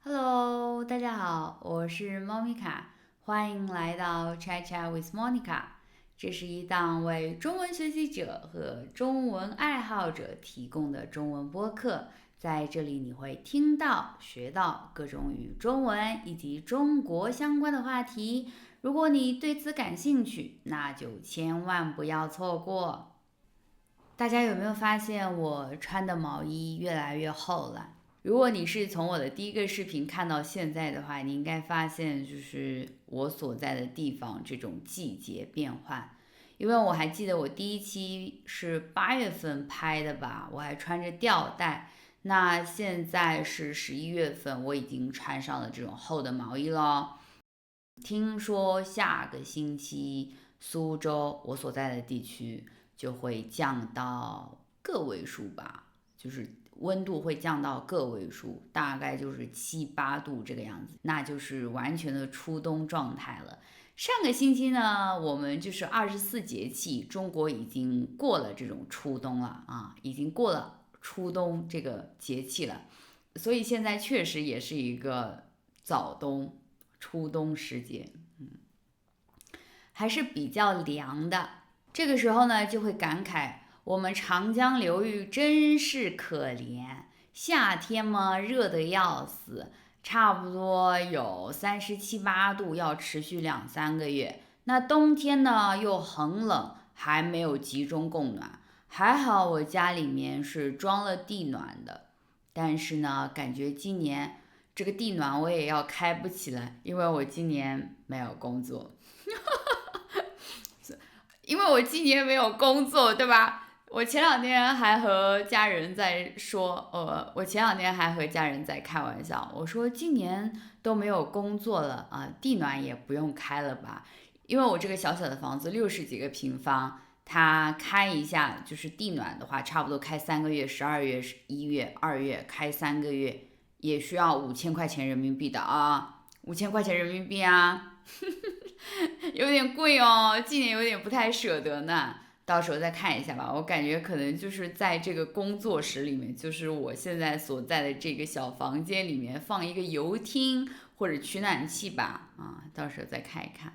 Hello，大家好，我是猫咪卡，欢迎来到 Chat Chat with Monica。这是一档为中文学习者和中文爱好者提供的中文播客，在这里你会听到、学到各种与中文以及中国相关的话题。如果你对此感兴趣，那就千万不要错过。大家有没有发现我穿的毛衣越来越厚了？如果你是从我的第一个视频看到现在的话，你应该发现就是我所在的地方这种季节变换。因为我还记得我第一期是8月份拍的吧，我还穿着吊带。那现在是11月份，我已经穿上了这种厚的毛衣了。听说下个星期苏州我所在的地区就会降到个位数吧，就是温度会降到个位数，大概就是7、8度这个样子，那就是完全的初冬状态了。上个星期呢，我们就是24节气，中国已经过了这种初冬了啊，已经过了初冬这个节气了，所以现在确实也是一个早冬、初冬时节，还是比较凉的。这个时候呢，就会感慨我们长江流域真是可怜，夏天嘛热得要死，差不多有37、8度，要持续2、3个月。那冬天呢又很冷，还没有集中供暖。还好我家里面是装了地暖的，但是呢，感觉今年这个地暖我也要开不起来，因为我今年没有工作。因为我今年没有工作，对吧？我前两天还和家人在说，我前两天还和家人在开玩笑，我说今年都没有工作了啊，地暖也不用开了吧？因为我这个小小的房子60几个平方，它开一下就是地暖的话，差不多开3个月，12月、1月、2月开3个月，也需要5000块钱人民币的啊，5000块钱人民币啊。有点贵哦，今年有点不太舍得呢。到时候再看一下吧，我感觉可能就是在这个工作室里面，就是我现在所在的这个小房间里面放一个油汀或者取暖器吧，啊，到时候再看一看。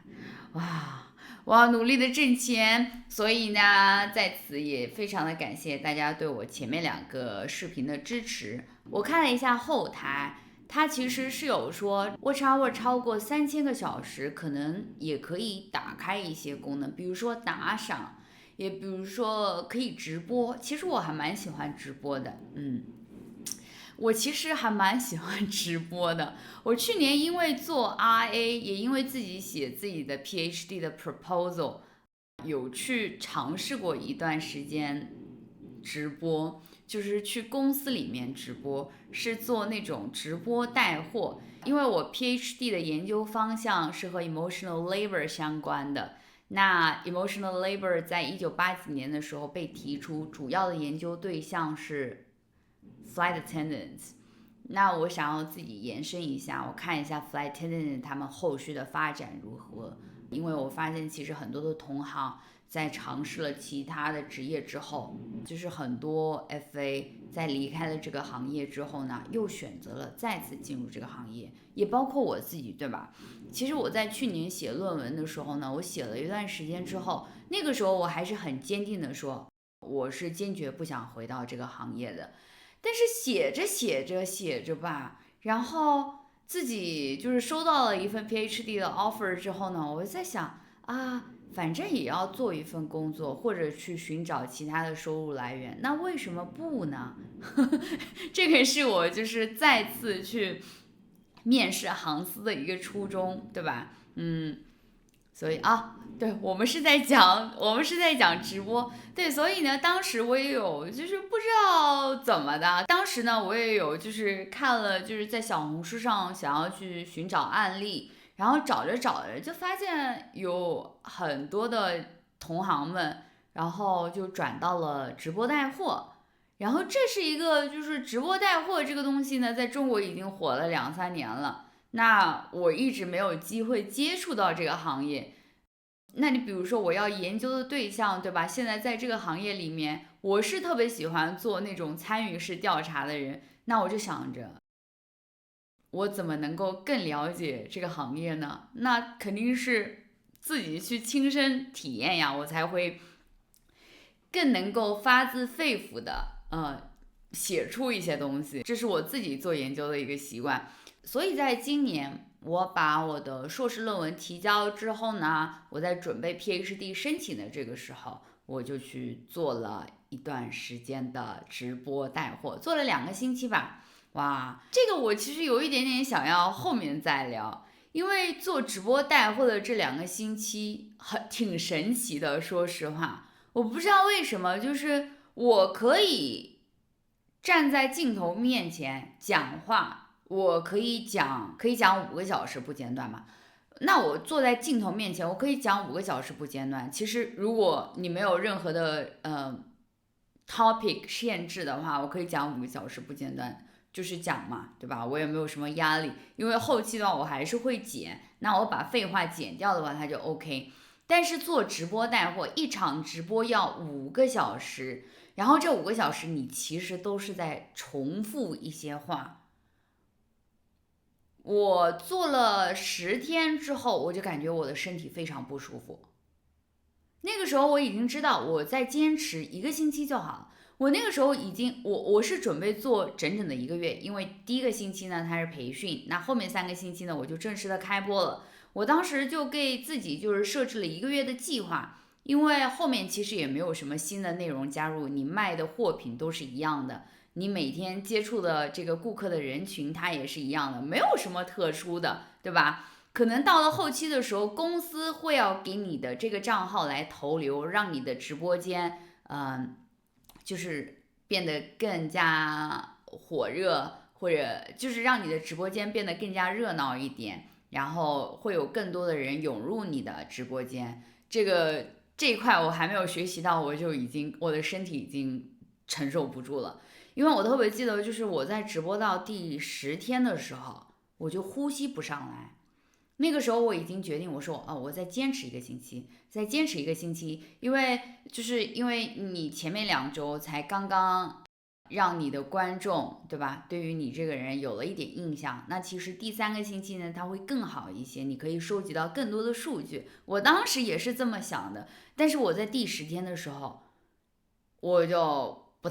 哇，我要努力的挣钱，所以呢，在此也非常的感谢大家对我前面2个视频的支持。我看了一下后台，它其实是有说 Watch Hour 超过3000个小时，可能也可以打开一些功能，比如说打赏，也比如说可以直播。其实我还蛮喜欢直播的，我其实还蛮喜欢直播的。我去年因为做 RA，也因为自己写自己的 PhD 的 proposal，有去尝试过一段时间直播，就是去公司里面直播，是做那种直播带货。因为我 PhD 的研究方向是和 emotional labor 相关的。那 emotional labor 在1980年的时候被提出，主要的研究对象是 flight attendants。那我想要自己延伸一下，我看一下 flight attendant 他们后续的发展如何。因为我发现其实很多的同行在尝试了其他的职业之后，就是很多 FA 在离开了这个行业之后呢，又选择了再次进入这个行业，也包括我自己，对吧？其实我在去年写论文的时候呢，我写了一段时间之后，那个时候我还是很坚定的说，我是坚决不想回到这个行业的。但是写着吧，然后自己就是收到了一份 PhD 的 offer 之后呢，我就在想啊，反正也要做一份工作，或者去寻找其他的收入来源，那为什么不呢？这个是我就是再次去面试航司的一个初衷，对吧？所以啊，对，我们是在讲直播，对，所以呢，当时我也有就是不知道怎么的，当时呢我也有就是看了就是在小红书上想要去寻找案例，然后找着找着就发现有很多的同行们，然后就转到了直播带货。然后这是一个就是直播带货这个东西呢，在中国已经火了2、3年了。那我一直没有机会接触到这个行业。那你比如说我要研究的对象，对吧？现在在这个行业里面，我是特别喜欢做那种参与式调查的人。那我就想着，我怎么能够更了解这个行业呢？那肯定是自己去亲身体验呀，我才会更能够发自肺腑的写出一些东西，这是我自己做研究的一个习惯。所以在今年我把我的硕士论文提交之后呢，我在准备 PhD 申请的这个时候，我就去做了一段时间的直播带货，做了2个星期吧。哇，这个我其实有一点点想要后面再聊，因为做直播带货的这2个星期挺神奇的，说实话，我不知道为什么，就是我可以站在镜头面前讲话，我可以讲5个小时不间断嘛。那我坐在镜头面前，我可以讲5个小时不间断。其实如果你没有任何的topic 限制的话，我可以讲5个小时不间断，就是讲嘛，对吧？我也没有什么压力，因为后期的话我还是会剪，那我把废话剪掉的话，它就 OK。但是做直播带货，一场直播要5个小时，然后这5个小时你其实都是在重复一些话。我做了10天之后，我就感觉我的身体非常不舒服。那个时候我已经知道我再坚持1个星期就好了。我那个时候已经，我是准备做整整的1个月，因为第1个星期呢它是培训，那后面3个星期呢我就正式的开播了。我当时就给自己就是设置了1个月的计划，因为后面其实也没有什么新的内容加入，你卖的货品都是一样的，你每天接触的这个顾客的人群它也是一样的，没有什么特殊的，对吧？可能到了后期的时候，公司会要给你的这个账号来投流，让你的直播间，就是变得更加火热，或者就是让你的直播间变得更加热闹一点，然后会有更多的人涌入你的直播间。这一块我还没有学习到，我的身体已经承受不住了。因为我特别记得，就是我在直播到第10天的时候，我就呼吸不上来。那个时候我已经决定，我说我再坚持1个星期，再坚持1个星期，因为你前面2周才刚刚让你的观众，对吧？对于你这个人有了一点印象，那其实第3个星期呢，它会更好一些，你可以收集到更多的数据。我当时也是这么想的，但是我在第10天的时候，我就不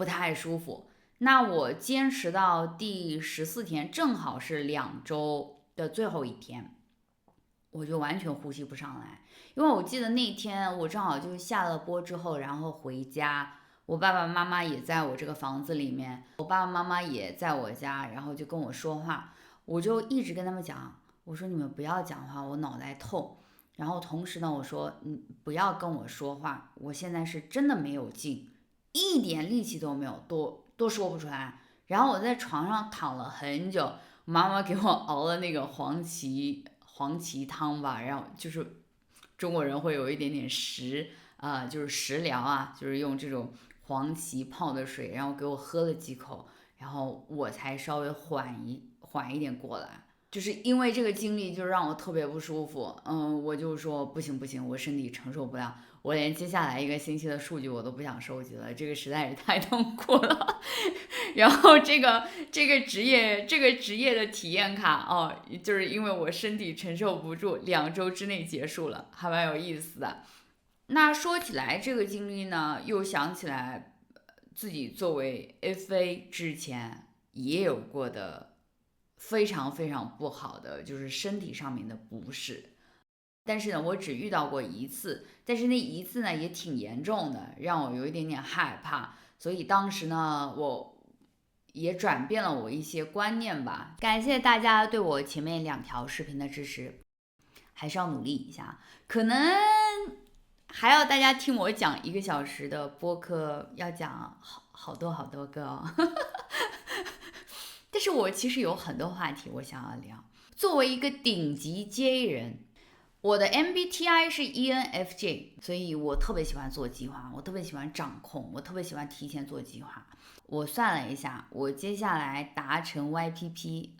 太舒服。那我坚持到第14天，正好是2周的最后一天，我就完全呼吸不上来。因为我记得那天我正好就下了播之后，然后回家，我爸爸妈妈也在我这个房子里面，我爸爸妈妈也在我家，然后就跟我说话，我就一直跟他们讲，我说你们不要讲话，我脑袋痛。然后同时呢，我说不要跟我说话，我现在是真的没有劲，一点力气都没有，都说不出来。然后我在床上躺了很久，妈妈给我熬了那个黄芪汤吧，然后就是中国人会有一点点就是食疗啊，就是用这种黄芪泡的水，然后给我喝了几口，然后我才稍微缓一点过来。就是因为这个经历就让我特别不舒服，我就说不行不行，我身体承受不了，我连接下来1个星期的数据我都不想收集了，这个实在是太痛苦了。然后这个职业的体验卡就是因为我身体承受不住，2周之内结束了，还蛮有意思的。那说起来这个经历呢，又想起来自己作为 FA 之前也有过的非常非常不好的，就是身体上面的不适。但是呢，我只遇到过1次，但是那1次呢也挺严重的，让我有一点点害怕。所以当时呢，我也转变了我一些观念吧。感谢大家对我前面2条视频的支持，还是要努力一下。可能还要大家听我讲1个小时的播客，要讲好多好多个哦。但是我其实有很多话题我想要聊。作为一个顶级 J 人，我的 MBTI 是 ENFJ， 所以我特别喜欢做计划，我特别喜欢掌控，我特别喜欢提前做计划。我算了一下，我接下来达成 YPP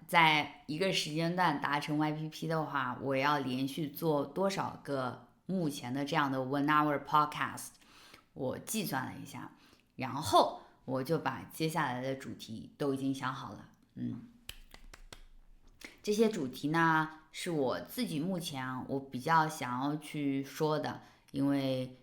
在1个时间段达成 YPP 的话，我要连续做多少个目前的这样的 1 hour podcast， 我计算了一下，然后我就把接下来的主题都已经想好了。这些主题呢是我自己目前我比较想要去说的，因为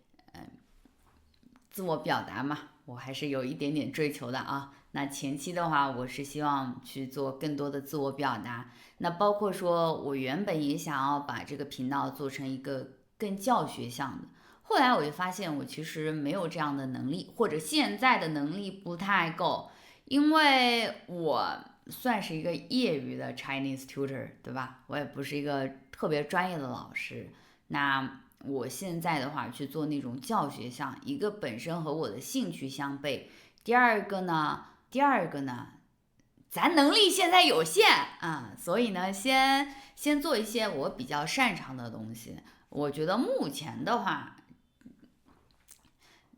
自我表达嘛，我还是有一点点追求的啊。那前期的话，我是希望去做更多的自我表达。那包括说，我原本也想要把这个频道做成一个更教学向的，后来我就发现我其实没有这样的能力，或者现在的能力不太够，因为我算是一个业余的 Chinese tutor，对吧？我也不是一个特别专业的老师。那我现在的话去做那种教学项，一个本身和我的兴趣相悖，第二个呢，咱能力现在有限啊，所以呢，先做一些我比较擅长的东西。我觉得目前的话，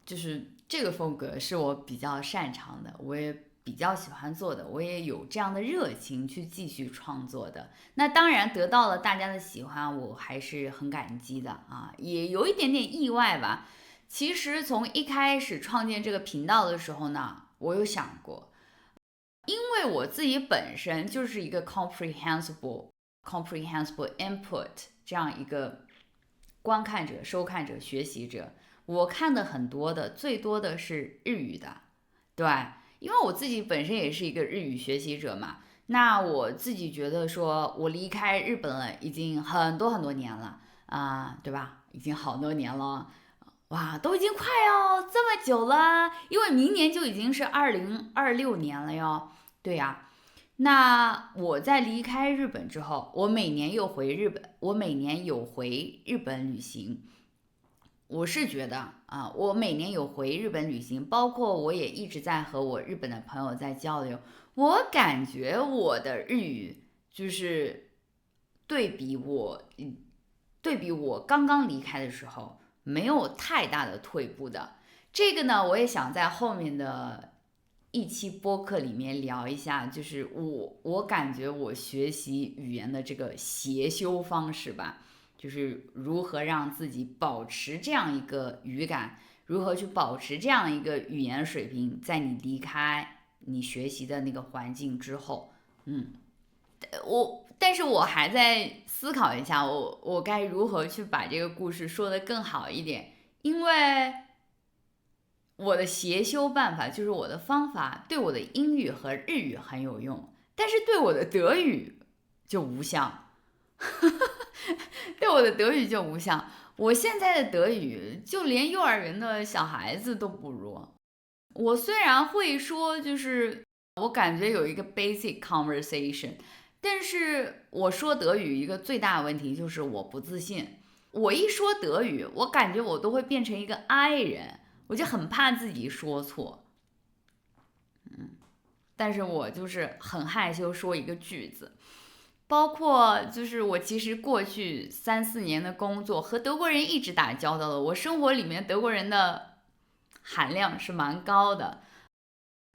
就是这个风格是我比较擅长的，我也比较喜欢做的，我也有这样的热情去继续创作的。那当然得到了大家的喜欢，我还是很感激的啊，也有一点点意外吧。其实从一开始创建这个频道的时候呢，我有想过，因为我自己本身就是一个 comprehensible input 这样一个观看者、收看者、学习者，我看的很多的，最多的是日语的，对，因为我自己本身也是一个日语学习者嘛。那我自己觉得说，我离开日本了，已经很多很多年了对吧？已经好多年了，哇，都已经快要这么久了，因为明年就已经是2026年了哟。对呀，那我在离开日本之后，我每年有回日本，我每年有回日本旅行。我是觉得我每年有回日本旅行，包括我也一直在和我日本的朋友在交流。我感觉我的日语就是对比我，对比我刚刚离开的时候，没有太大的退步的。这个呢，我也想在后面的一期播客里面聊一下，就是我感觉我学习语言的这个协修方式吧。就是如何让自己保持这样一个语感，如何去保持这样一个语言水平，在你离开你学习的那个环境之后，但是我还在思考一下，我该如何去把这个故事说得更好一点，因为我的协修办法就是我的方法对我的英语和日语很有用，但是对我的德语就无效。对我的德语就无效，我现在的德语就连幼儿园的小孩子都不如。我虽然会说，就是我感觉有一个 basic conversation，但是我说德语一个最大的问题就是我不自信。我一说德语，我感觉我都会变成一个 I 人，我就很怕自己说错。但是我就是很害羞说一个句子。包括就是我其实过去3、4年的工作和德国人一直打交道的，我生活里面德国人的含量是蛮高的，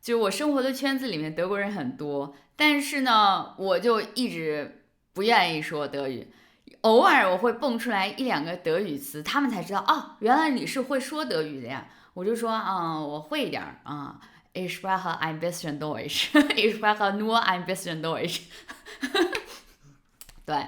就我生活的圈子里面德国人很多，但是呢，我就一直不愿意说德语，偶尔我会蹦出来1、2个德语词，他们才知道哦，原来你是会说德语的呀，我就说我会一点Ich spreche ein bisschen Deutsch. Ich spreche nur ein bisschen Deutsch. 对，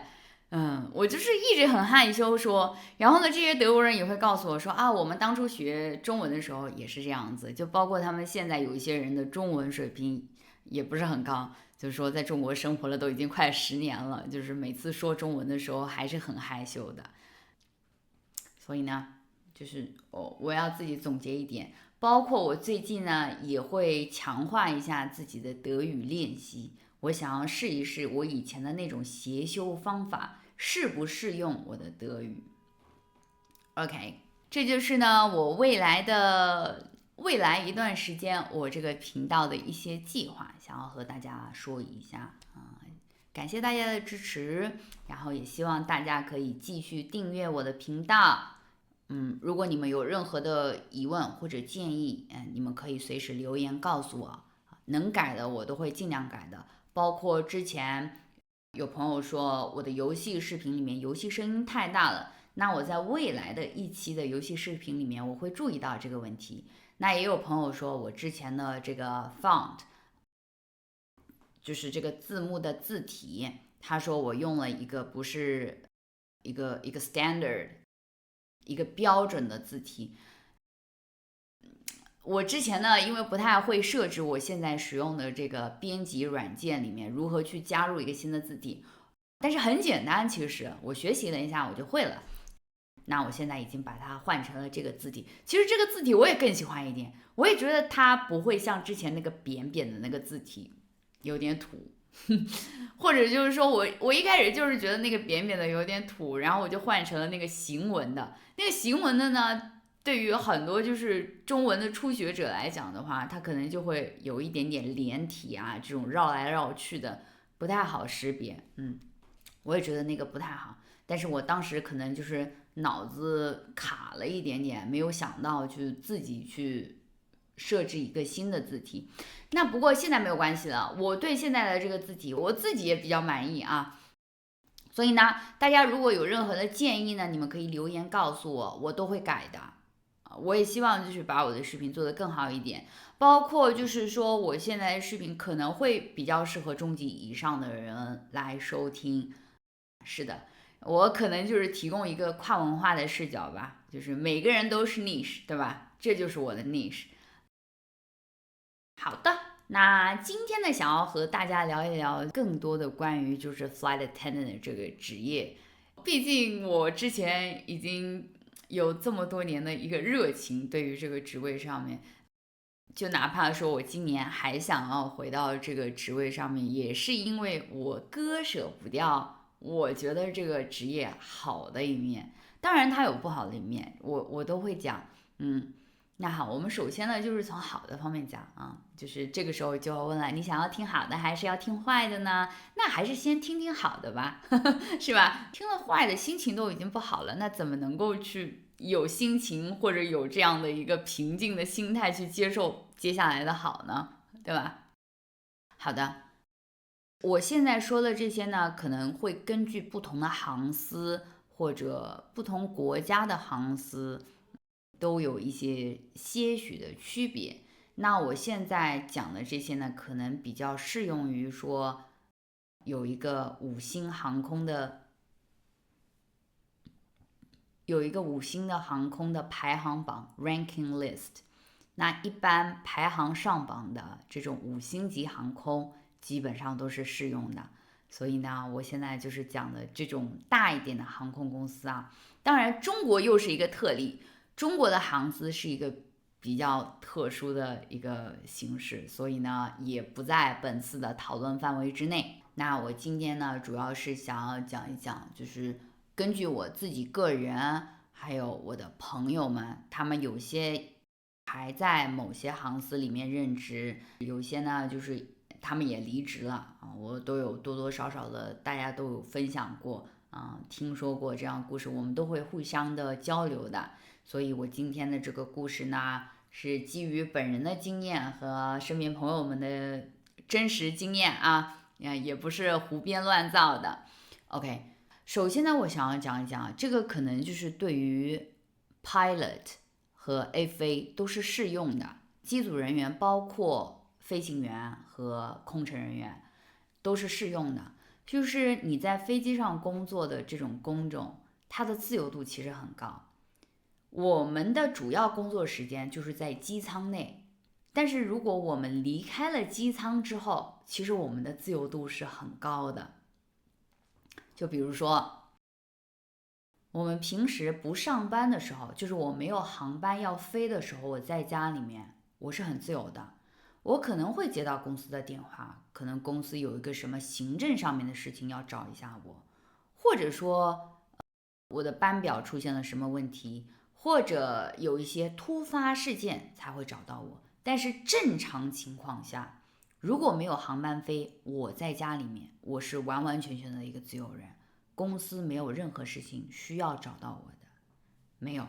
我就是一直很害羞说，然后呢，这些德国人也会告诉我说我们当初学中文的时候也是这样子，就包括他们现在有一些人的中文水平也不是很高，就是说在中国生活了都已经快10年了，就是每次说中文的时候还是很害羞的。所以呢，就是我要自己总结一点，包括我最近呢也会强化一下自己的德语练习。我想要试一试我以前的那种协修方法适不适用我的德语。OK， 这就是呢我未来一段时间我这个频道的一些计划，想要和大家说一下感谢大家的支持，然后也希望大家可以继续订阅我的频道。如果你们有任何的疑问或者建议，你们可以随时留言告诉我，能改的我都会尽量改的。包括之前有朋友说我的游戏视频里面游戏声音太大了，那我在未来的一期的游戏视频里面我会注意到这个问题。那也有朋友说我之前的这个 font， 就是这个字幕的字体他说我用了一个不是一个 standard 一个标准的字体。我之前呢，因为不太会设置我现在使用的这个编辑软件里面如何去加入一个新的字体，但是很简单，其实我学习了一下我就会了。那我现在已经把它换成了这个字体，其实这个字体我也更喜欢一点，我也觉得它不会像之前那个扁扁的那个字体有点土，或者就是说我一开始就是觉得那个扁扁的有点土，然后我就换成了那个行文的，那个行文的呢，对于很多就是中文的初学者来讲的话，它可能就会有一点点连体啊，这种绕来绕去的不太好识别，我也觉得那个不太好，但是我当时可能就是脑子卡了一点点，没有想到去自己去设置一个新的字体。那不过现在没有关系了，我对现在的这个字体我自己也比较满意啊。所以呢，大家如果有任何的建议呢，你们可以留言告诉我，我都会改的。我也希望就是把我的视频做得更好一点，包括就是说我现在的视频可能会比较适合中级以上的人来收听。是的，我可能就是提供一个跨文化的视角吧，就是每个人都是 niche，对吧？这就是我的 niche。好的，那今天呢，想要和大家聊一聊更多的关于就是 flight attendant 的这个职业。毕竟我之前已经有这么多年的一个热情，对于这个职位上面，就哪怕说我今年还想要回到这个职位上面，也是因为我割舍不掉，我觉得这个职业好的一面，当然它有不好的一面，我都会讲，那好，我们首先呢，就是从好的方面讲啊，就是这个时候就要问了，你想要听好的还是要听坏的呢？那还是先听听好的吧，是吧？听了坏的，心情都已经不好了，那怎么能够去有心情或者有这样的一个平静的心态去接受接下来的好呢？对吧？好的，我现在说的这些呢，可能会根据不同的航司或者不同国家的航司都有一些许的区别。那我现在讲的这些呢，可能比较适用于说有一个五星航空的航空的排行榜 ranking list。那一般排行上榜的这种五星级航空，基本上都是适用的。所以呢，我现在就是讲的这种大一点的航空公司啊，当然中国又是一个特例，中国的航司是一个比较特殊的一个形式，所以呢，也不在本次的讨论范围之内。那我今天呢，主要是想要讲一讲，就是根据我自己个人，还有我的朋友们，他们有些还在某些行司里面任职，有些呢就是他们也离职了啊，我都有多多少少的，大家都有分享过啊，听说过这样的故事，我们都会互相的交流的。所以我今天的这个故事呢，是基于本人的经验和身边朋友们的真实经验啊，也不是胡编乱造的。OK，首先呢，我想要讲一讲这个可能就是对于 pilot 和 FA 都是适用的，机组人员包括飞行员和空乘人员都是适用的。就是你在飞机上工作的这种工种，它的自由度其实很高。我们的主要工作时间就是在机舱内，但是如果我们离开了机舱之后，其实我们的自由度是很高的。就比如说，我们平时不上班的时候，就是我没有航班要飞的时候，我在家里面我是很自由的。我可能会接到公司的电话，可能公司有一个什么行政上面的事情要找一下我，或者说我的班表出现了什么问题，或者有一些突发事件才会找到我。但是正常情况下，如果没有航班飞，我在家里面，我是完完全全的一个自由人。公司没有任何事情需要找到我的，没有，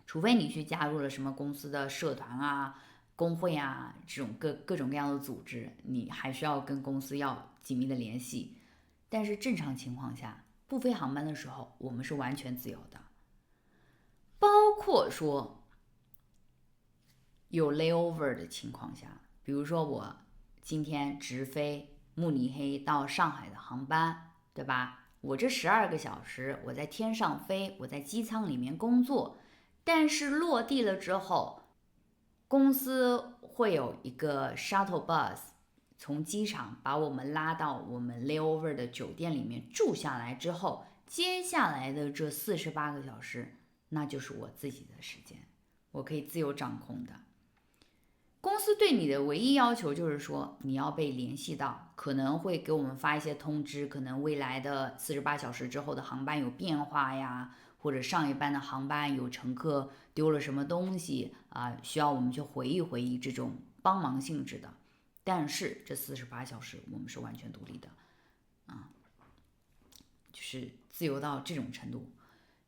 除非你去加入了什么公司的社团啊、工会啊这种各种各样的组织，你还需要跟公司要紧密的联系。但是正常情况下，不飞航班的时候，我们是完全自由的，包括说有 layover 的情况下，比如说我今天直飞慕尼黑到上海的航班，对吧？我这12个小时我在天上飞，我在机舱里面工作，但是落地了之后，公司会有一个 shuttle bus 从机场把我们拉到我们 layover 的酒店里面住下来之后，接下来的这48个小时，那就是我自己的时间，我可以自由掌控的。公司对你的唯一要求就是说，你要被联系到，可能会给我们发一些通知，可能未来的48小时之后的航班有变化呀，或者上一班的航班有乘客丢了什么东西啊，需要我们去回忆回忆，这种帮忙性质的。但是这48小时我们是完全独立的啊，就是自由到这种程度。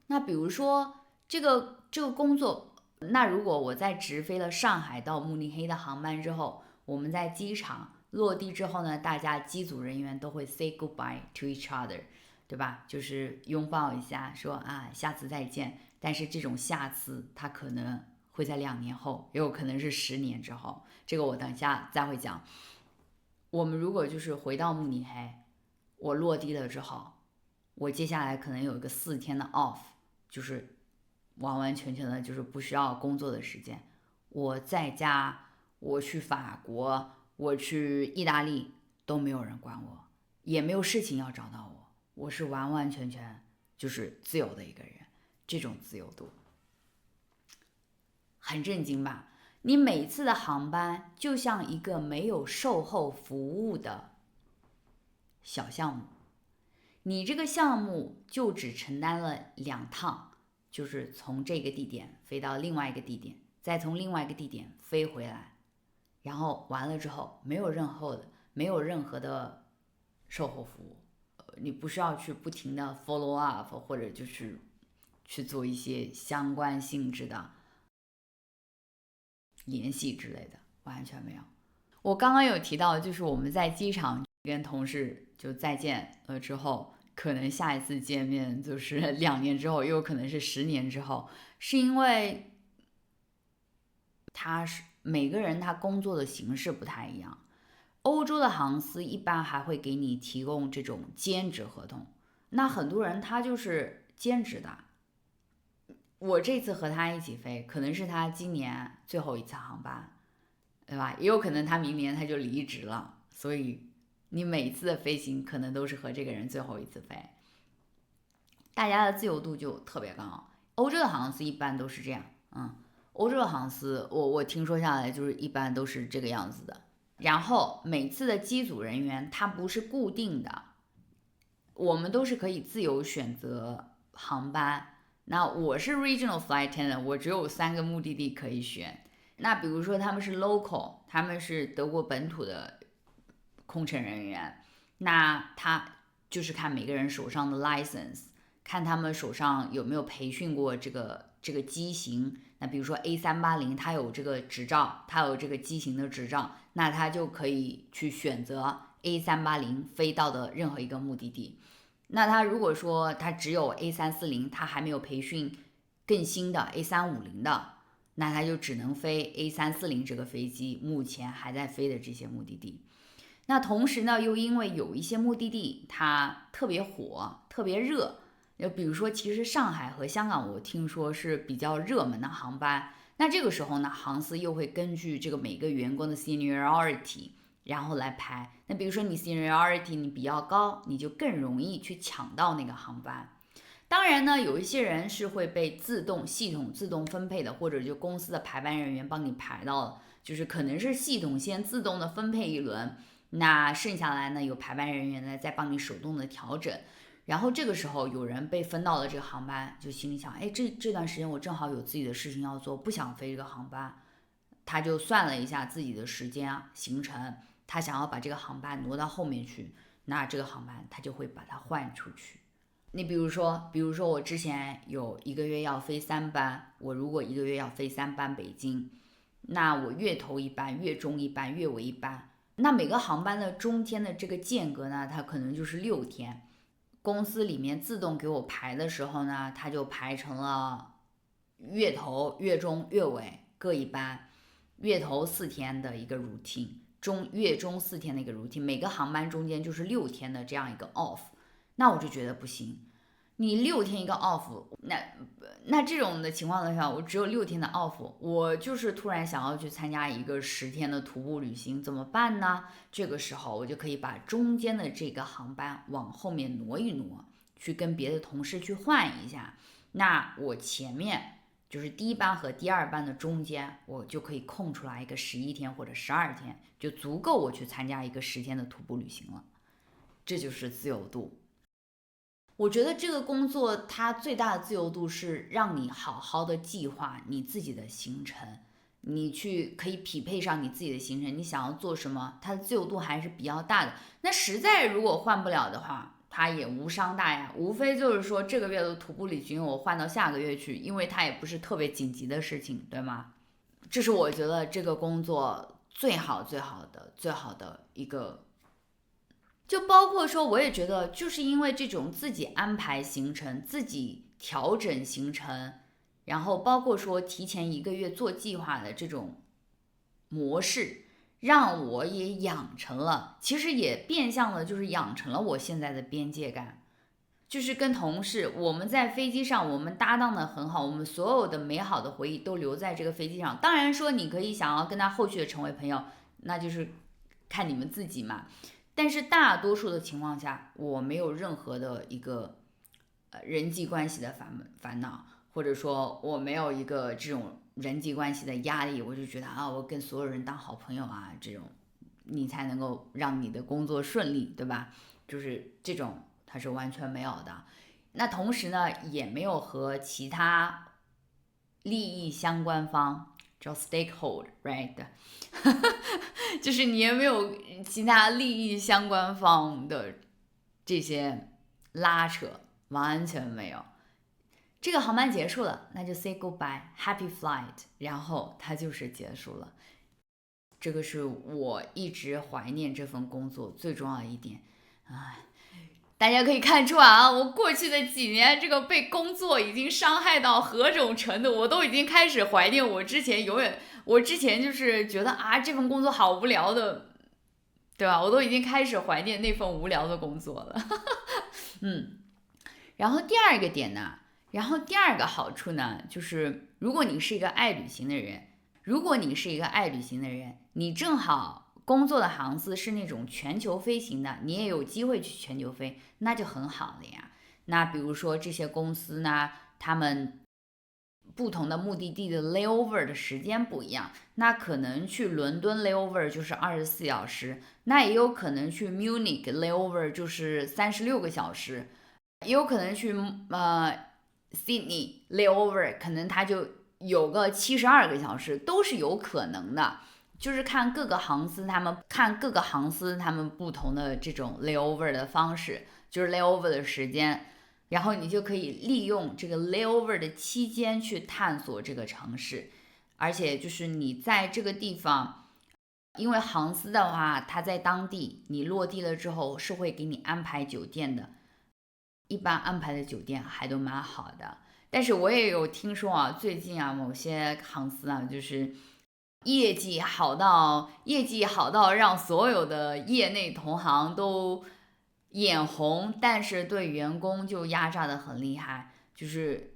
那比如说这个工作，那如果我在直飞了上海到慕尼黑的航班之后，我们在机场落地之后呢，大家机组人员都会 say goodbye to each other， 对吧？就是拥抱一下，说啊下次再见。但是这种下次它可能会在2年后，也有可能是10年之后，这个我等下再会讲。我们如果就是回到慕尼黑，我落地了之后，我接下来可能有一个4天的 off，就是完完全全的就是不需要工作的时间。我在家，我去法国，我去意大利都没有人管我，也没有事情要找到我，我是完完全全就是自由的一个人。这种自由度很震惊吧？你每次的航班就像一个没有售后服务的小项目，你这个项目就只承担了2趟，就是从这个地点飞到另外一个地点，再从另外一个地点飞回来，然后完了之后没有任何的售后服务，你不需要去不停的 follow up 或者就是去做一些相关性质的联系之类的，完全没有。我刚刚有提到，就是我们在机场跟同事就再见了之后，可能下一次见面就是2年之后，又有可能是10年之后，是因为每个人他工作的形式不太一样。欧洲的航司一般还会给你提供这种兼职合同，那很多人他就是兼职的。我这次和他一起飞，可能是他今年最后一次航班，对吧？也有可能他明年他就离职了，所以你每次的飞行可能都是和这个人最后一次飞，大家的自由度就特别高。欧洲的航司一般都是这样，欧洲的航司我听说下来就是一般都是这个样子的。然后每次的机组人员他不是固定的，我们都是可以自由选择航班。那我是 Regional Flight Attendant， 我只有3个目的地可以选。那比如说他们是 local， 他们是德国本土的空乘人员，那他就是看每个人手上的 license， 看他们手上有没有培训过这个机型。那比如说 A380， 它有这个执照，它有这个机型的执照，那他就可以去选择 A380 飞到的任何一个目的地。那他如果说他只有 A340， 他还没有培训更新的 A350 的，那他就只能飞 A340 这个飞机目前还在飞的这些目的地。那同时呢，又因为有一些目的地它特别火特别热，就比如说其实上海和香港我听说是比较热门的航班，那这个时候呢，航司又会根据这个每个员工的 seniority然后来排。那比如说你 seniority 你比较高，你就更容易去抢到那个航班。当然呢，有一些人是会被系统自动分配的，或者就公司的排班人员帮你排到了，就是可能是系统先自动的分配一轮，那剩下来呢有排班人员呢再帮你手动的调整。然后这个时候有人被分到了这个航班，就心里想，哎，这段时间我正好有自己的事情要做，不想飞这个航班，他就算了一下自己的时间行程，他想要把这个航班挪到后面去，那这个航班他就会把它换出去。你比如说我之前有1个月要飞3班，我如果1个月要飞3班北京，那我月头一班、月中一班、月尾一班，那每个航班的中间的这个间隔呢，它可能就是6天。公司里面自动给我排的时候呢，它就排成了月头、月中、月尾各一班，月头4天的一个 routine，月中4天的一个 routine， 每个航班中间就是6天的这样一个 off， 那我就觉得不行。你6天一个 off， 那这种的情况下，我只有6天的 off， 我就是突然想要去参加一个10天的徒步旅行，怎么办呢？这个时候我就可以把中间的这个航班往后面挪一挪，去跟别的同事去换一下。那我前面就是第一班和第二班的中间，我就可以空出来一个11天或者12天，就足够我去参加一个10天的徒步旅行了。这就是自由度。我觉得这个工作它最大的自由度是让你好好的计划你自己的行程，你去可以匹配上你自己的行程，你想要做什么，它的自由度还是比较大的。那实在如果换不了的话，它也无伤大雅，无非就是说这个月的徒步旅行我换到下个月去，因为它也不是特别紧急的事情，对吗？这是我觉得这个工作最好的一个。就包括说，我也觉得就是因为这种自己安排行程、自己调整行程，然后包括说提前1个月做计划的这种模式，让我也养成了，其实也变相的就是养成了我现在的边界感。就是跟同事，我们在飞机上，我们搭档的很好，我们所有的美好的回忆都留在这个飞机上。当然说，你可以想要跟他后续的成为朋友，那就是看你们自己嘛。但是大多数的情况下，我没有任何的一个人际关系的烦恼，或者说我没有一个这种人际关系的压力，我就觉得啊，我跟所有人当好朋友啊，这种你才能够让你的工作顺利，对吧？就是这种它是完全没有的。那同时呢，也没有和其他利益相关方叫 stakeholder，right？ 就是你也没有其他利益相关方的这些拉扯，完全没有。这个航班结束了，那就 say goodbye，happy flight， 然后它就是结束了。这个是我一直怀念这份工作最重要的一点。大家可以看出啊，我过去的几年这个被工作已经伤害到何种程度，我都已经开始怀念我之前就是觉得啊，这份工作好无聊的，对吧？我都已经开始怀念那份无聊的工作了。然后第二个好处呢，就是如果你是一个爱旅行的人，你正好工作的航司是那种全球飞行的，你也有机会去全球飞，那就很好了呀。那比如说这些公司呢，他们不同的目的地的 layover 的时间不一样，那可能去伦敦 layover 就是24小时，那也有可能去 Munich layover 就是36个小时，也有可能去Sydney layover 可能它就有个72个小时，都是有可能的。就是看各个航司他们不同的这种 layover 的方式，就是 layover 的时间，然后你就可以利用这个 layover 的期间去探索这个城市。而且就是你在这个地方，因为航司的话，它在当地你落地了之后是会给你安排酒店的，一般安排的酒店还都蛮好的。但是我也有听说啊，最近啊某些航司啊，就是业绩好到让所有的业内同行都眼红，但是对员工就压榨的很厉害，就是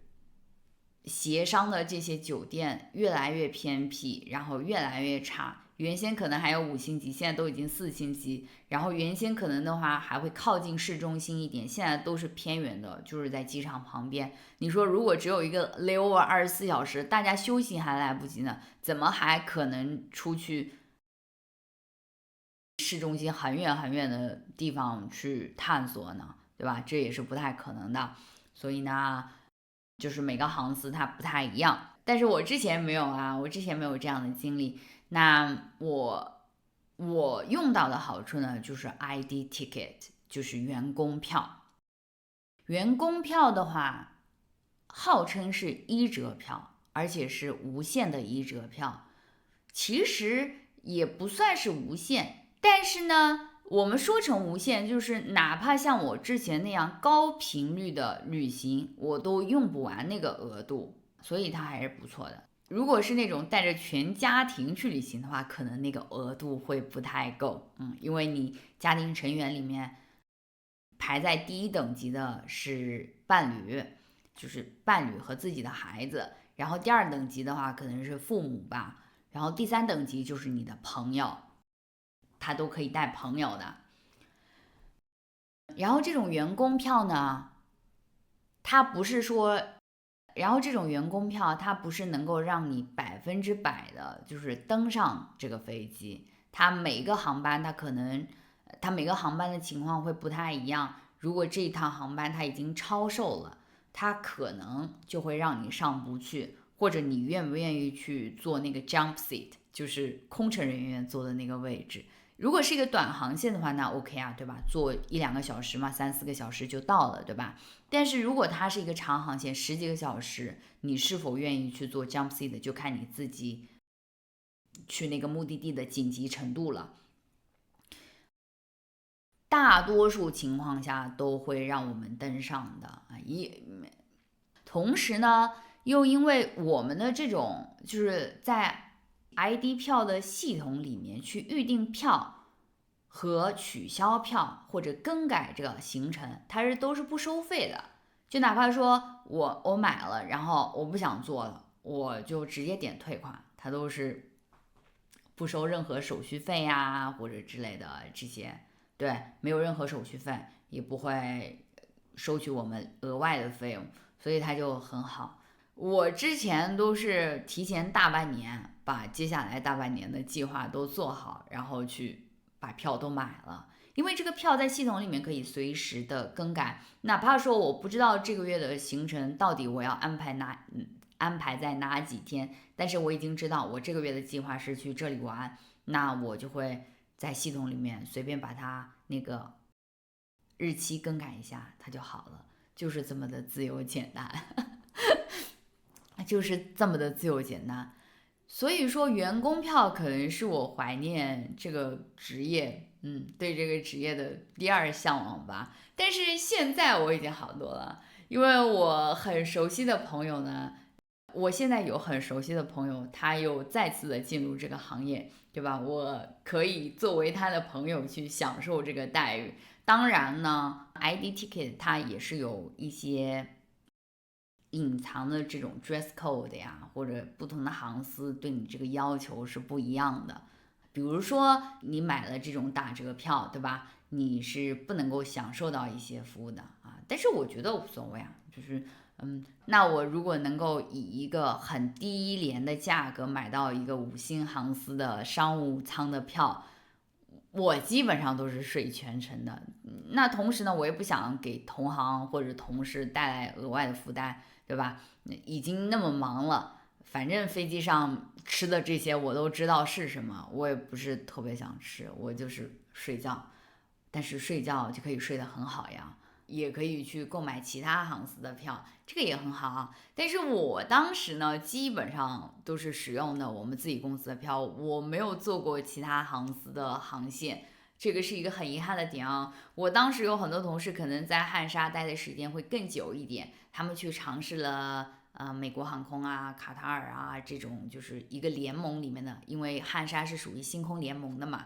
协商的这些酒店越来越偏僻，然后越来越差。原先可能还有5星级，现在都已经4星级，然后原先可能的话还会靠近市中心一点，现在都是偏远的，就是在机场旁边。你说如果只有一个 layover 24小时，大家休息还来不及呢，怎么还可能出去市中心很远很远的地方去探索呢？对吧？这也是不太可能的。所以呢，就是每个航司它不太一样。但是我之前没有这样的经历。那我用到的好处呢，就是 ID ticket， 就是员工票。员工票的话，号称是1折票，而且是无限的1折票。其实也不算是无限，但是呢，我们说成无限，就是哪怕像我之前那样高频率的旅行，我都用不完那个额度，所以它还是不错的。如果是那种带着全家庭去旅行的话，可能那个额度会不太够，因为你家庭成员里面排在第一等级的是伴侣，就是伴侣和自己的孩子，然后第二等级的话可能是父母吧，然后第三等级就是你的朋友，他都可以带朋友的。然后这种员工票呢，它不是说，然后这种员工票它不是能够让你100%的，就是登上这个飞机。它每一个航班，它每个航班的情况会不太一样。如果这一趟航班它已经超售了，它可能就会让你上不去，或者你愿不愿意去坐那个 jump seat，就是空乘人员坐的那个位置。如果是一个短航线的话，那 OK 啊，对吧？坐1-2个小时嘛，3-4个小时就到了，对吧？但是如果它是一个长航线，10几个小时，你是否愿意去做 jump seat，就看你自己去那个目的地的紧急程度了。大多数情况下都会让我们登上的啊，同时呢，又因为我们的这种就是在 ID 票的系统里面去预订票和取消票或者更改这个行程，它都是不收费的。就哪怕说我买了，然后我不想做了，我就直接点退款，它都是不收任何手续费呀或者之类的这些，对，没有任何手续费，也不会收取我们额外的费用，所以它就很好。我之前都是提前大半年把接下来大半年的计划都做好，然后去把票都买了。因为这个票在系统里面可以随时的更改，哪怕说我不知道这个月的行程到底我要安排在哪几天，但是我已经知道我这个月的计划是去这里玩，那我就会在系统里面随便把它那个日期更改一下，它就好了，就是这么的自由简单。就是这么的自由简单。所以说，员工票可能是我怀念这个职业，对这个职业的第二向往吧。但是现在我已经好多了，因为我很熟悉的朋友呢，我现在有很熟悉的朋友，他又再次的进入这个行业，对吧？我可以作为他的朋友去享受这个待遇。当然呢，ID Ticket 它也是有一些隐藏的这种 dress code 呀，或者不同的航司对你这个要求是不一样的。比如说你买了这种打折票，对吧？你是不能够享受到一些服务的啊。但是我觉得无所谓啊，就是那我如果能够以一个很低廉的价格买到一个5星航司的商务舱的票，我基本上都是睡全程的。那同时呢，我也不想给同行或者同事带来额外的负担，对吧？已经那么忙了，反正飞机上吃的这些我都知道是什么，我也不是特别想吃，我就是睡觉。但是睡觉就可以睡得很好呀，也可以去购买其他航司的票，这个也很好啊。但是我当时呢，基本上都是使用的我们自己公司的票，我没有坐过其他航司的航线。这个是一个很遗憾的点啊！我当时有很多同事可能在汉莎待的时间会更久一点，他们去尝试了美国航空啊、卡塔尔啊这种就是一个联盟里面的，因为汉莎是属于星空联盟的嘛，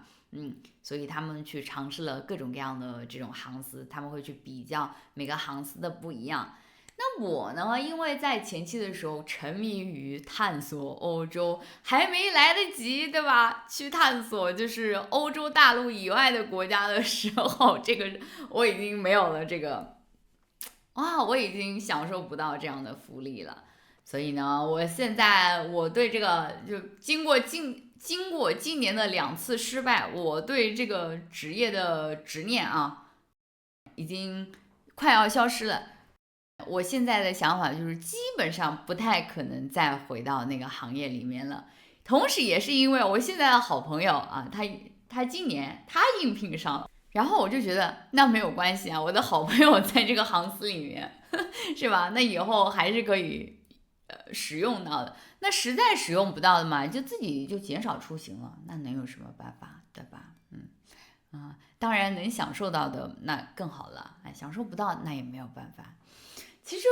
所以他们去尝试了各种各样的这种航司，他们会去比较每个航司的不一样。那我呢，因为在前期的时候沉迷于探索欧洲，还没来得及，对吧？去探索就是欧洲大陆以外的国家的时候，这个我已经没有了这个，我已经享受不到这样的福利了。所以呢，我对这个就经过今年的2次失败，我对这个职业的执念啊，已经快要消失了。我现在的想法就是，基本上不太可能再回到那个行业里面了。同时，也是因为我现在的好朋友啊，他今年他应聘上了，然后我就觉得那没有关系啊，我的好朋友在这个行司里面，是吧？那以后还是可以使用到的。那实在使用不到的嘛，就自己就减少出行了，那能有什么办法，对吧？当然能享受到的那更好了，享受不到那也没有办法。其实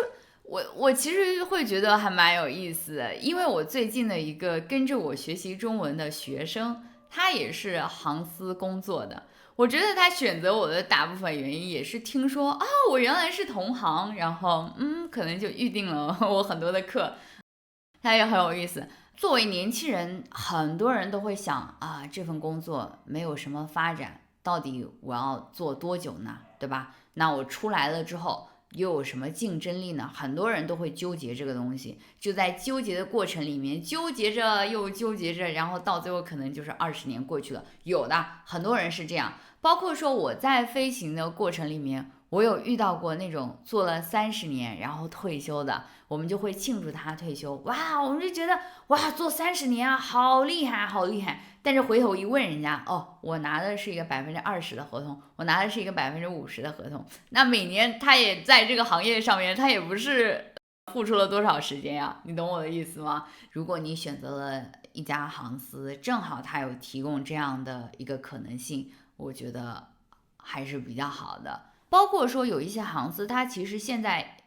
我其实会觉得还蛮有意思的，因为我最近的一个跟着我学习中文的学生，他也是航司工作的。我觉得他选择我的大部分原因也是听说啊，我原来是同行，然后可能就预定了我很多的课，他也很有意思。作为年轻人，很多人都会想啊，这份工作没有什么发展，到底我要做多久呢？对吧？那我出来了之后又有什么竞争力呢？很多人都会纠结这个东西，就在纠结的过程里面，纠结着又纠结着，然后到最后可能就是20年过去了。有的很多人是这样，包括说我在飞行的过程里面，我有遇到过那种做了30年然后退休的，我们就会庆祝他退休，哇，我们就觉得哇，做30年啊，好厉害，好厉害。但是回头一问人家，哦，我拿的是一个20%的合同，我拿的是一个50%的合同，那每年他也在这个行业上面，他也不是付出了多少时间呀，你懂我的意思吗？如果你选择了一家航司，正好他有提供这样的一个可能性，我觉得还是比较好的。包括说有一些航司，它其实现在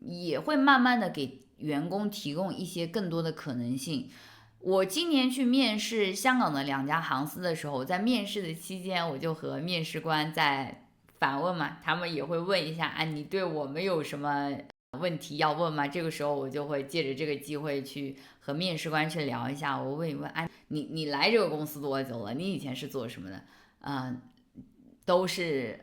也会慢慢的给员工提供一些更多的可能性。我今年去面试香港的2家航司的时候，在面试的期间，我就和面试官在反问嘛，他们也会问一下，你对我们有什么问题要问吗？这个时候我就会借着这个机会去和面试官去聊一下，我问一问，你来这个公司多久了？你以前是做什么的？都是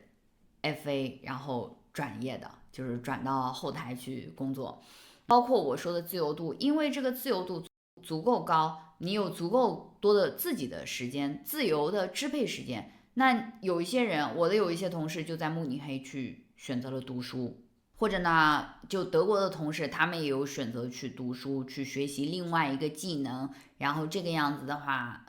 FA，然后转业的，就是转到后台去工作。包括我说的自由度，因为这个自由度足够高，你有足够多的自己的时间，自由的支配时间。那有一些人，我的有一些同事就在慕尼黑去选择了读书，或者呢，就德国的同事，他们也有选择去读书，去学习另外一个技能，然后这个样子的话，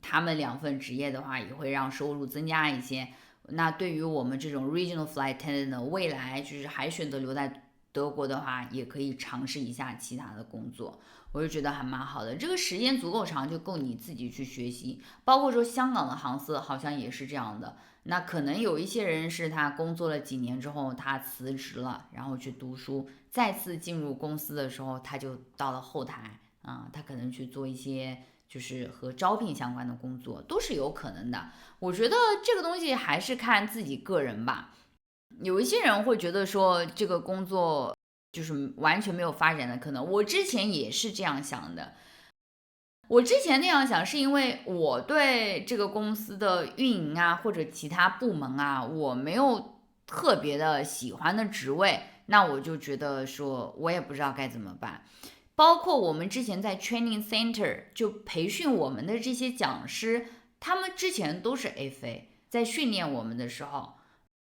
他们2份职业的话，也会让收入增加一些。那对于我们这种 regional flight attendant 未来就是还选择留在德国的话，也可以尝试一下其他的工作，我就觉得还蛮好的。这个时间足够长，就够你自己去学习。包括说香港的航司好像也是这样的。那可能有一些人是他工作了几年之后，他辞职了，然后去读书，再次进入公司的时候，他就到了后台他可能去做一些就是和招聘相关的工作，都是有可能的。我觉得这个东西还是看自己个人吧。有一些人会觉得说这个工作就是完全没有发展的可能，我之前也是这样想的。我之前那样想是因为我对这个公司的运营或者其他部门我没有特别的喜欢的职位，那我就觉得说我也不知道该怎么办。包括我们之前在 training center 就培训我们的这些讲师，他们之前都是 FA， 在训练我们的时候，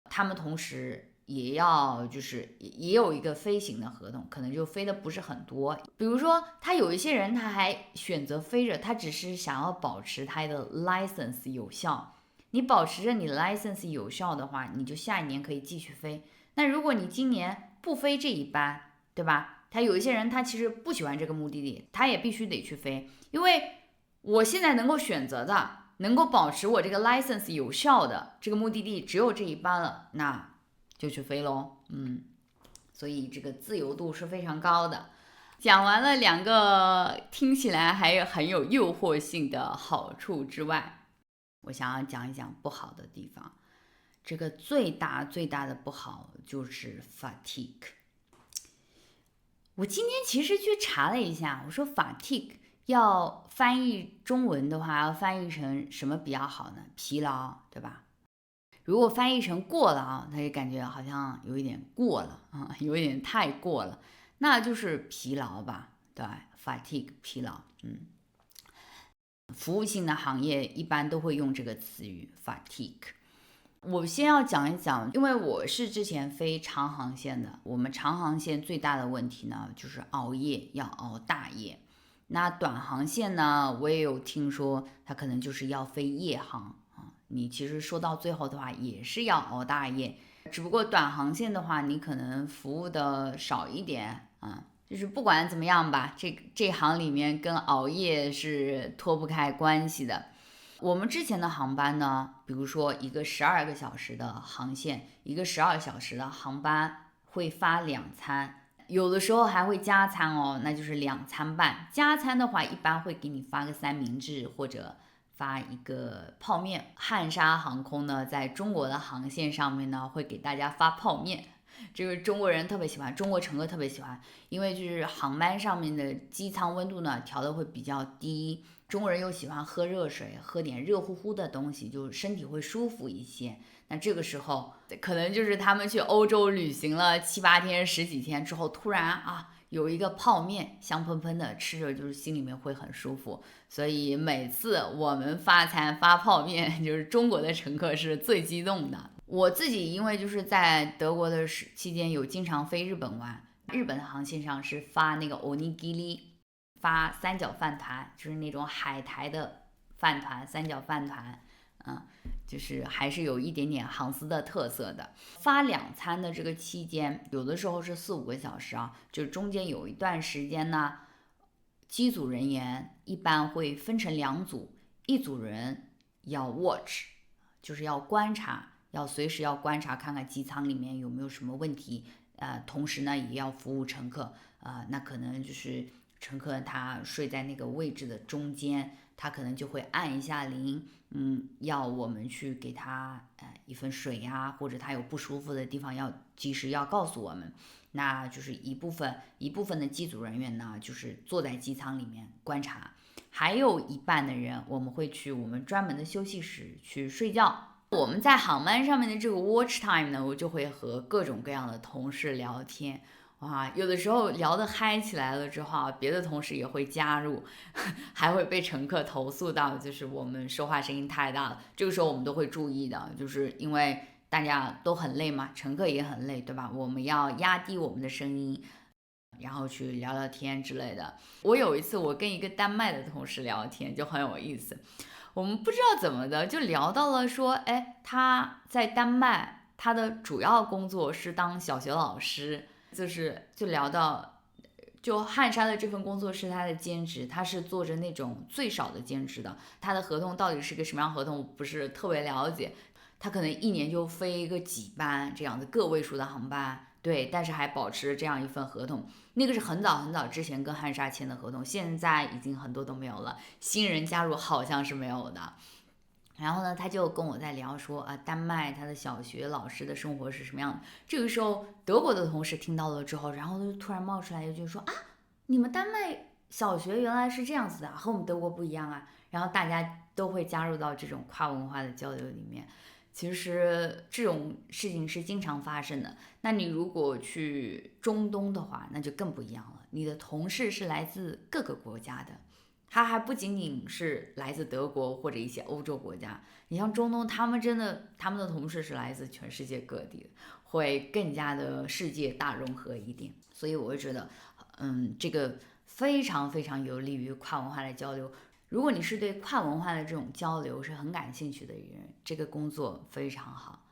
他们同时也要就是也有一个飞行的合同，可能就飞的不是很多。比如说他有一些人他还选择飞着，他只是想要保持他的 license 有效。你保持着你 license 有效的话，你就下一年可以继续飞。那如果你今年不飞这一班，对吧？他有一些人他其实不喜欢这个目的地，他也必须得去飞，因为我现在能够选择的，能够保持我这个 license 有效的这个目的地只有这一班了，那就去飞咯。所以这个自由度是非常高的。讲完了2个听起来还很有诱惑性的好处之外，我想要讲一讲不好的地方。这个最大最大的不好就是 fatigue。我今天其实去查了一下，我说 fatigue 要翻译中文的话，要翻译成什么比较好呢？疲劳，对吧？如果翻译成过劳，他就感觉好像有一点过了有一点太过了，那就是疲劳吧，对 ，fatigue 疲劳，服务性的行业一般都会用这个词语 fatigue。我先要讲一讲，因为我是之前飞长航线的，我们长航线最大的问题呢，就是熬夜，要熬大夜。那短航线呢，我也有听说，它可能就是要飞夜航你其实说到最后的话，也是要熬大夜，只不过短航线的话，你可能服务的少一点就是不管怎么样吧，这行里面跟熬夜是脱不开关系的。我们之前的航班呢，比如说一个12个小时的航线，一个12小时的航班会发2餐，有的时候还会加餐哦，那就是2餐半。加餐的话，一般会给你发个三明治或者发一个泡面。汉莎航空呢，在中国的航线上面呢，会给大家发泡面。这个中国人特别喜欢，中国乘客特别喜欢，因为就是航班上面的机舱温度呢调的会比较低，中国人又喜欢喝热水，喝点热乎乎的东西，就身体会舒服一些。那这个时候可能就是他们去欧洲旅行了7、8天、十几天之后，突然有一个泡面香喷喷的，吃着就是心里面会很舒服。所以每次我们发餐发泡面，就是中国的乘客是最激动的。我自己因为就是在德国的期间有经常飞日本玩，日本的航线上是发那个 onigiri， 发三角饭团，就是那种海苔的饭团，三角饭团，就是还是有一点点航司的特色的。发2餐的这个期间，有的时候是4、5个小时就中间有一段时间呢，机组人员一般会分成2组，一组人要 watch， 就是要观察，要随时要观察看看机舱里面有没有什么问题，同时呢也要服务乘客，那可能就是乘客他睡在那个位置的中间，他可能就会按一下铃，要我们去给他一份水呀，或者他有不舒服的地方要及时要告诉我们。那就是一部分的机组人员呢，就是坐在机舱里面观察，还有一半的人我们会去我们专门的休息室去睡觉。我们在航班上面的这个 watch time 呢，我就会和各种各样的同事聊天。有的时候聊得嗨起来了之后别的同事也会加入，还会被乘客投诉到，就是我们说话声音太大了。这个时候我们都会注意的，就是因为大家都很累嘛，乘客也很累，对吧？我们要压低我们的声音，然后去聊聊天之类的。我有一次我跟一个丹麦的同事聊天就很有意思，我们不知道怎么的就聊到了说，他在丹麦他的主要工作是当小学老师，就聊到就汉莎的这份工作是他的兼职，他是做着那种最少的兼职的，他的合同到底是个什么样合同我不是特别了解，他可能一年就飞个几班这样的个位数的航班，对，但是还保持这样一份合同。那个是很早很早之前跟汉莎签的合同，现在已经很多都没有了，新人加入好像是没有的。然后呢，他就跟我在聊说丹麦他的小学老师的生活是什么样的。这个时候，德国的同事听到了之后，然后就突然冒出来一句说你们丹麦小学原来是这样子的，和我们德国不一样啊。然后大家都会加入到这种跨文化的交流里面。其实这种事情是经常发生的。那你如果去中东的话，那就更不一样了。你的同事是来自各个国家的，他还不仅仅是来自德国或者一些欧洲国家。你像中东，他们的同事是来自全世界各地的，会更加的世界大融合一点。所以我会觉得，这个非常非常有利于跨文化的交流。如果你是对跨文化的这种交流是很感兴趣的人，这个工作非常好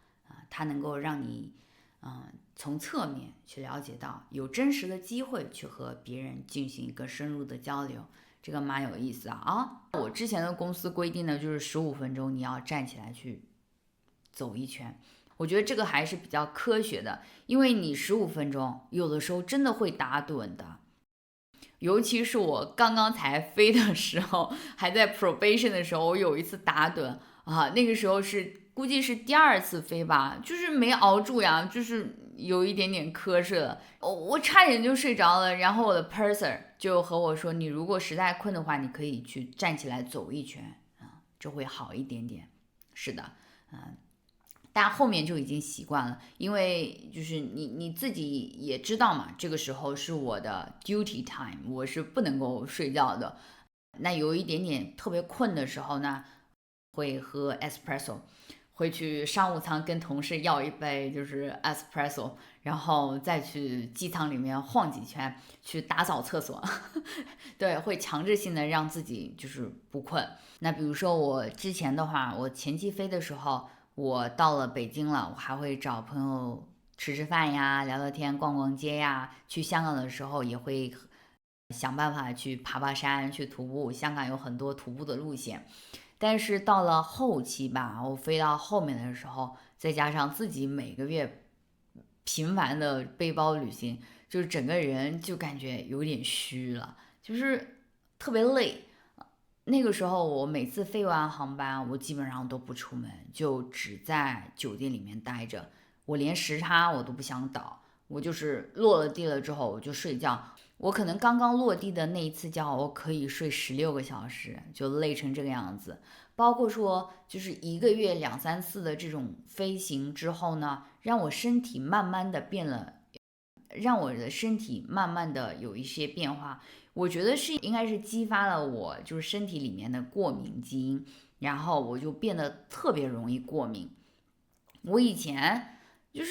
它能够让你从侧面去了解到，有真实的机会去和别人进行一个深入的交流，这个蛮有意思我之前的公司规定的就是15分钟你要站起来去走一圈，我觉得这个还是比较科学的，因为你15分钟有的时候真的会打盹的。尤其是我刚刚才飞的时候，还在 probation 的时候，我有一次打盹那个时候估计是第2次飞吧，就是没熬住呀，就是有一点点瞌睡了，我差点就睡着了。然后我的 purser 就和我说，你如果实在困的话，你可以去站起来走一圈就会好一点点。是的，但后面就已经习惯了，因为就是你自己也知道嘛，这个时候是我的 duty time， 我是不能够睡觉的。那有一点点特别困的时候呢，会喝 espresso， 会去商务舱跟同事要一杯就是 espresso， 然后再去机舱里面晃几圈，去打扫厕所对，会强制性的让自己就是不困。那比如说我之前的话，我前期飞的时候，我到了北京了，我还会找朋友吃吃饭呀，聊聊天，逛逛街呀。去香港的时候也会想办法去爬爬山，去徒步。香港有很多徒步的路线。但是到了后期吧，我飞到后面的时候，再加上自己每个月频繁的背包旅行，就整个人就感觉有点虚了，就是特别累。那个时候我每次飞完航班，我基本上都不出门，就只在酒店里面待着，我连时差我都不想倒，我就是落了地了之后我就睡觉。我可能刚刚落地的那一次觉，我可以睡16个小时，就累成这个样子。包括说，就是1个月2、3次的这种飞行之后呢，让我身体慢慢的变了，让我的身体慢慢的有一些变化。我觉得应该是激发了我就是身体里面的过敏基因，然后我就变得特别容易过敏。我以前就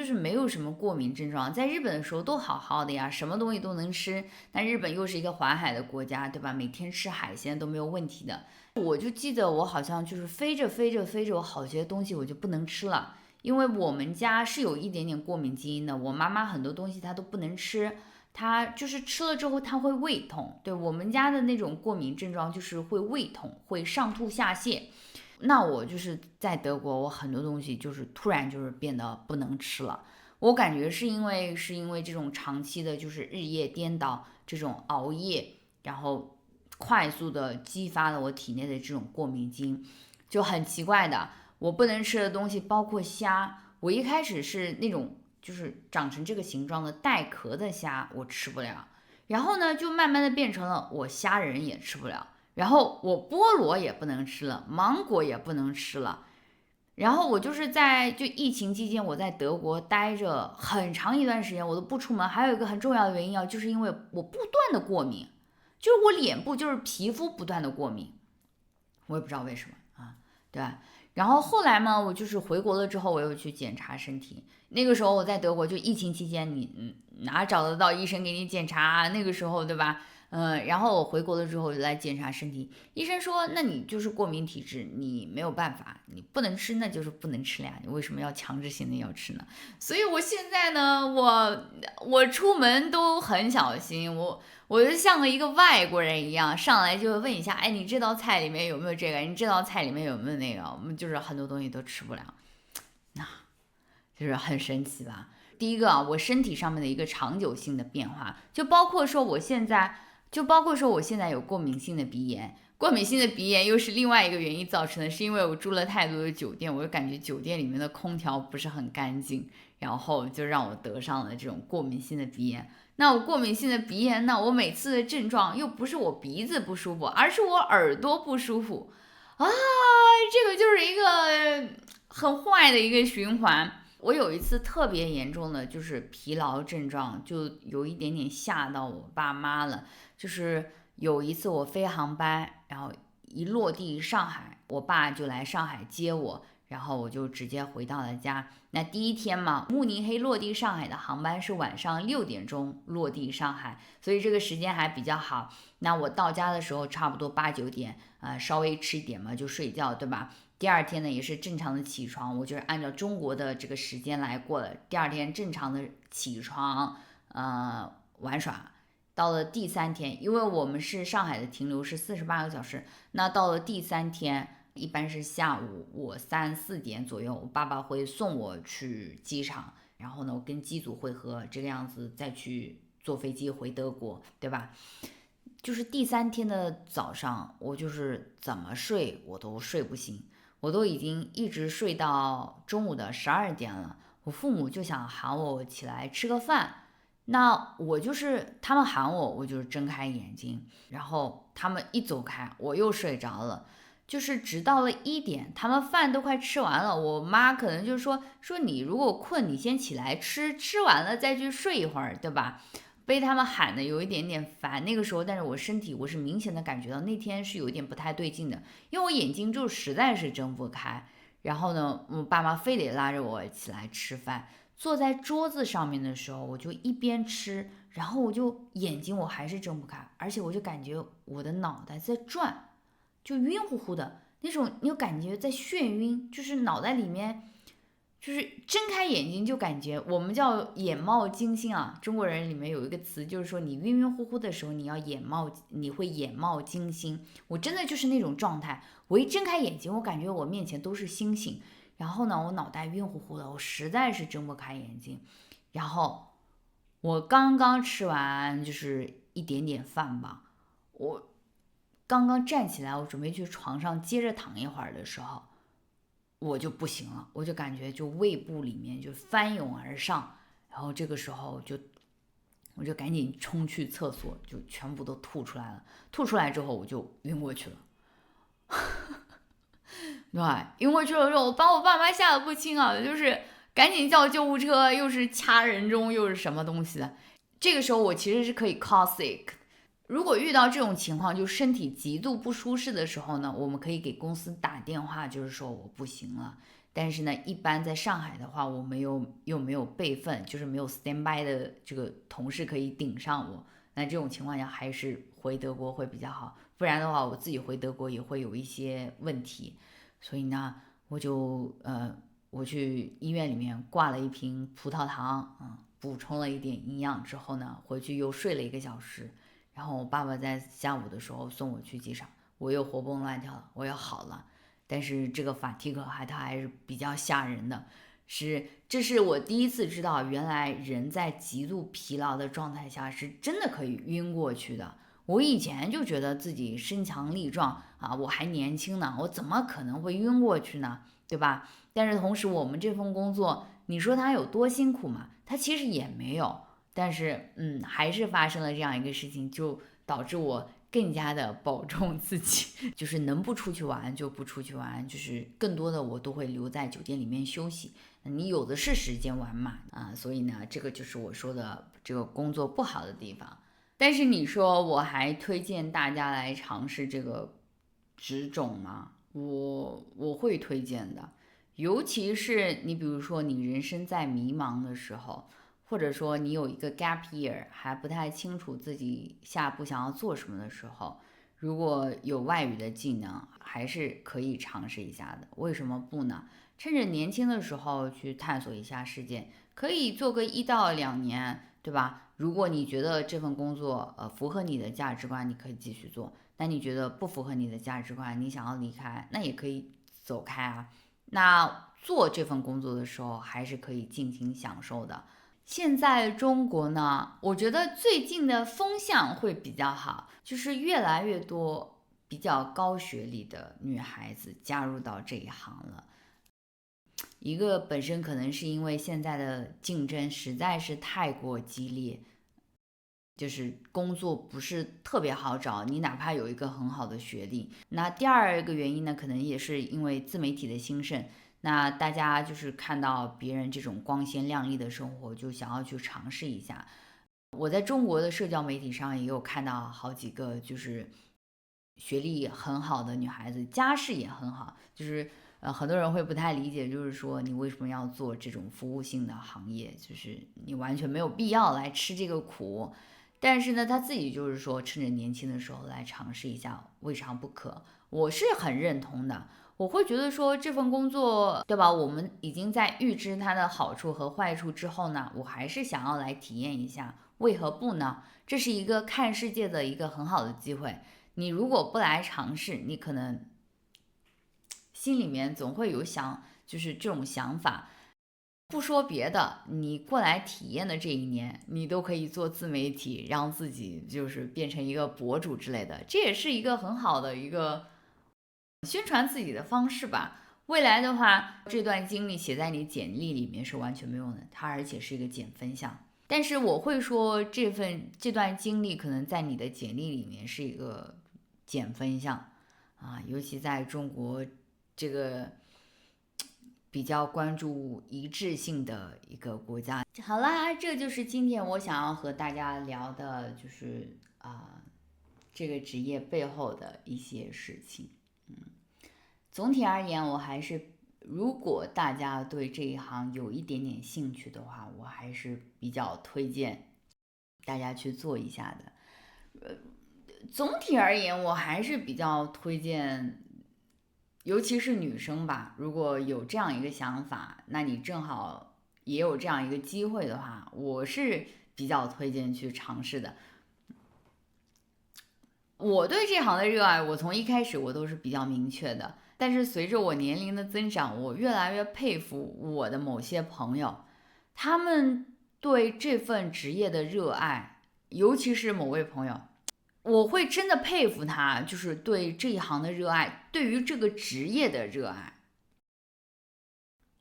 是没有什么过敏症状，在日本的时候都好好的呀，什么东西都能吃。但日本又是一个环海的国家，对吧？每天吃海鲜都没有问题的。我就记得我好像就是飞着飞着飞着，我好些东西我就不能吃了，因为我们家是有一点点过敏基因的。我妈妈很多东西她都不能吃，她就是吃了之后她会胃痛。对，我们家的那种过敏症状就是会胃痛，会上吐下泻。那我就是在德国，我很多东西就是突然就是变得不能吃了。我感觉是因为这种长期的就是日夜颠倒，这种熬夜，然后快速的激发了我体内的这种过敏基因，就很奇怪的。我不能吃的东西包括虾，我一开始是那种就是长成这个形状的带壳的虾，我吃不了，然后呢就慢慢的变成了我虾仁也吃不了。然后我菠萝也不能吃了，芒果也不能吃了。然后我就是就疫情期间，我在德国待着很长一段时间，我都不出门。还有一个很重要的原因啊，就是因为我不断的过敏，就是我脸部就是皮肤不断的过敏，我也不知道为什么啊，对吧？然后后来嘛，我就是回国了之后，我又去检查身体。那个时候我在德国，就疫情期间，你哪找得到医生给你检查啊？那个时候对吧？然后我回国了之后来检查身体，医生说，那你就是过敏体质，你没有办法，你不能吃，那就是不能吃了呀，你为什么要强制性的要吃呢？所以我现在呢，我出门都很小心，我就像一个外国人一样，上来就问一下，哎，你这道菜里面有没有这个？你这道菜里面有没有那个？我们就是很多东西都吃不了，那就是很神奇吧。第一个啊，我身体上面的一个长久性的变化，就包括说我现在有过敏性的鼻炎，过敏性的鼻炎又是另外一个原因造成的，是因为我住了太多的酒店，我就感觉酒店里面的空调不是很干净，然后就让我得上了这种过敏性的鼻炎。那我过敏性的鼻炎呢，我每次的症状又不是我鼻子不舒服，而是我耳朵不舒服啊，这个就是一个很坏的一个循环。我有一次特别严重的就是疲劳症状，就有一点点吓到我爸妈了。就是有一次我飞航班，然后一落地上海，我爸就来上海接我，然后我就直接回到了家。那第一天嘛，慕尼黑落地上海的航班是晚上6点钟落地上海，所以这个时间还比较好。那我到家的时候差不多8、9点，稍微吃一点嘛就睡觉，对吧？第二天呢也是正常的起床，我就是按照中国的这个时间来过了。第二天正常的起床，玩耍。到了第三天，因为我们是上海的停留是48个小时，那到了第三天，一般是下午我3、4点左右，我爸爸会送我去机场，然后呢，我跟机组会合，这个样子再去坐飞机回德国，对吧？就是第三天的早上，我就是怎么睡我都睡不醒，我都已经一直睡到中午的12点了，我父母就想喊我起来吃个饭。那我就是他们喊我，我就是睁开眼睛，然后他们一走开，我又睡着了。就是直到了1点，他们饭都快吃完了，我妈可能就说你如果困，你先起来吃，吃完了再去睡一会儿，对吧？被他们喊的有一点点烦，那个时候，但是我身体我是明显的感觉到那天是有一点不太对劲的，因为我眼睛就实在是睁不开。然后呢，我爸妈非得拉着我起来吃饭，坐在桌子上面的时候，我就一边吃，然后我就眼睛我还是睁不开，而且我就感觉我的脑袋在转，就晕乎乎的那种，你有感觉在眩晕，就是脑袋里面。就是睁开眼睛就感觉我们叫眼冒金星啊，中国人里面有一个词，就是说你晕晕乎乎的时候，你会眼冒金星。我真的就是那种状态，我一睁开眼睛，我感觉我面前都是星星，然后呢，我脑袋晕乎乎的，我实在是睁不开眼睛，然后我刚刚吃完就是一点点饭吧，我刚刚站起来，我准备去床上接着躺一会儿的时候，我就不行了，我就感觉就胃部里面就翻涌而上，然后这个时候我就赶紧冲去厕所，就全部都吐出来了。吐出来之后我就晕过去了。对，晕过去了之后，我把我爸妈吓得不轻啊，就是赶紧叫救护车，又是掐人中，又是什么东西的。这个时候我其实是可以 call sick。如果遇到这种情况，就身体极度不舒适的时候呢，我们可以给公司打电话，就是说我不行了。但是呢，一般在上海的话，我们又没有备份，就是没有 standby 的这个同事可以顶上我。那这种情况下，还是回德国会比较好，不然的话，我自己回德国也会有一些问题。所以呢，我去医院里面挂了一瓶葡萄糖，补充了一点营养之后呢，回去又睡了1个小时。然后我爸爸在下午的时候送我去机场，我又活蹦乱跳了，我又好了。但是这个fatigue它还是比较吓人的，这是我第一次知道，原来人在极度疲劳的状态下是真的可以晕过去的。我以前就觉得自己身强力壮啊，我还年轻呢，我怎么可能会晕过去呢？对吧？但是同时，我们这份工作，你说它有多辛苦嘛？它其实也没有。但是，还是发生了这样一个事情，就导致我更加的保重自己，就是能不出去玩就不出去玩，就是更多的我都会留在酒店里面休息。你有的是时间玩嘛，所以呢，这个就是我说的这个工作不好的地方。但是你说我还推荐大家来尝试这个职种吗？我会推荐的，尤其是你比如说你人生在迷茫的时候。或者说你有一个 gap year 还不太清楚自己下一步想要做什么的时候，如果有外语的技能，还是可以尝试一下的。为什么不呢？趁着年轻的时候去探索一下世界，可以做个1到2年，对吧？如果你觉得这份工作符合你的价值观，你可以继续做；那你觉得不符合你的价值观，你想要离开，那也可以走开啊。那做这份工作的时候，还是可以尽情享受的。现在中国呢，我觉得最近的风向会比较好，就是越来越多比较高学历的女孩子加入到这一行了。一个本身可能是因为现在的竞争实在是太过激烈，就是工作不是特别好找，你哪怕有一个很好的学历。那第二个原因呢，可能也是因为自媒体的兴盛。那大家就是看到别人这种光鲜亮丽的生活，就想要去尝试一下。我在中国的社交媒体上也有看到好几个，就是学历很好的女孩子，家世也很好，就是很多人会不太理解，就是说你为什么要做这种服务性的行业，就是你完全没有必要来吃这个苦。但是呢，他自己就是说趁着年轻的时候来尝试一下，未尝不可。我是很认同的。我会觉得说这份工作，对吧？我们已经在预知它的好处和坏处之后呢，我还是想要来体验一下，为何不呢？这是一个看世界的一个很好的机会。你如果不来尝试，你可能心里面总会有就是这种想法。不说别的，你过来体验的这一年，你都可以做自媒体，让自己就是变成一个博主之类的，这也是一个很好的一个宣传自己的方式吧。未来的话，这段经历写在你简历里面是完全没用的，它而且是一个减分项。但是我会说，这段经历可能在你的简历里面是一个减分项尤其在中国这个比较关注一致性的一个国家。好啦，这就是今天我想要和大家聊的，就是这个职业背后的一些事情。总体而言，我还是如果大家对这一行有一点点兴趣的话，我还是比较推荐大家去做一下的。总体而言，我还是比较推荐，尤其是女生吧，如果有这样一个想法，那你正好也有这样一个机会的话，我是比较推荐去尝试的。我对这行的热爱，我从一开始我都是比较明确的，但是随着我年龄的增长，我越来越佩服我的某些朋友，他们对这份职业的热爱，尤其是某位朋友，我会真的佩服他，就是对这一行的热爱，对于这个职业的热爱。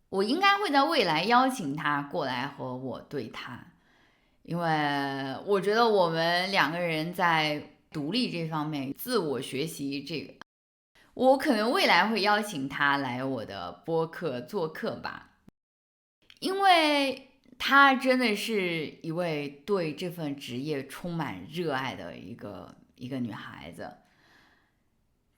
我应该会在未来邀请他过来和我对谈，因为我觉得我们两个人在独立这方面、自我学习这个，我可能未来会邀请他来我的播客做客吧，因为她真的是一位对这份职业充满热爱的一个女孩子。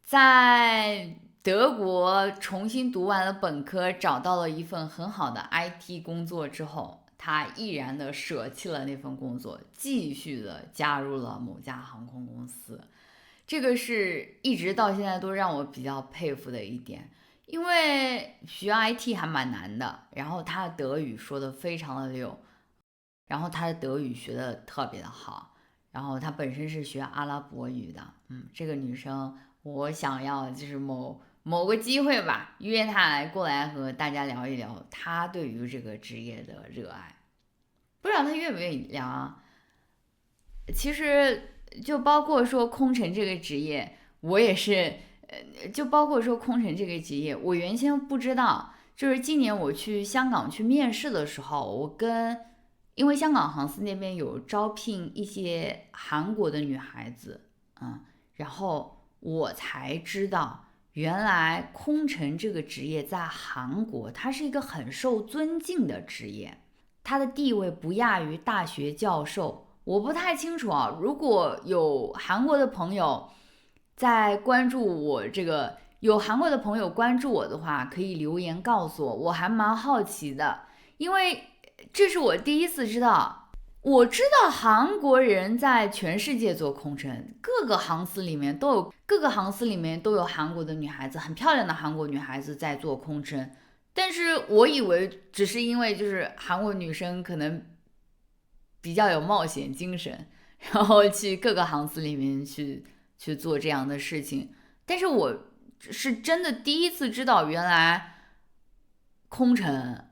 在德国重新读完了本科，找到了一份很好的 IT 工作之后，他毅然的舍弃了那份工作，继续的加入了某家航空公司。这个是一直到现在都让我比较佩服的一点，因为学 IT 还蛮难的，然后他的德语说的非常的溜，然后他的德语学的特别的好，然后他本身是学阿拉伯语的，这个女生我想要就是某个机会吧，约她来过来和大家聊一聊她对于这个职业的热爱，不知道她愿不愿意聊啊？其实就包括说空乘这个职业，我也是，就包括说空乘这个职业，我原先不知道，就是今年我去香港去面试的时候，因为香港航司那边有招聘一些韩国的女孩子，然后我才知道，原来空乘这个职业在韩国，它是一个很受尊敬的职业，它的地位不亚于大学教授。我不太清楚啊，如果有韩国的朋友在关注我这个，有韩国的朋友关注我的话，可以留言告诉我，我还蛮好奇的，因为这是我第一次知道。我知道韩国人在全世界做空乘，各个航司里面都有韩国的女孩子，很漂亮的韩国女孩子在做空乘。但是我以为只是因为就是韩国女生可能比较有冒险精神，然后去各个航司里面去做这样的事情。但是我是真的第一次知道，原来空乘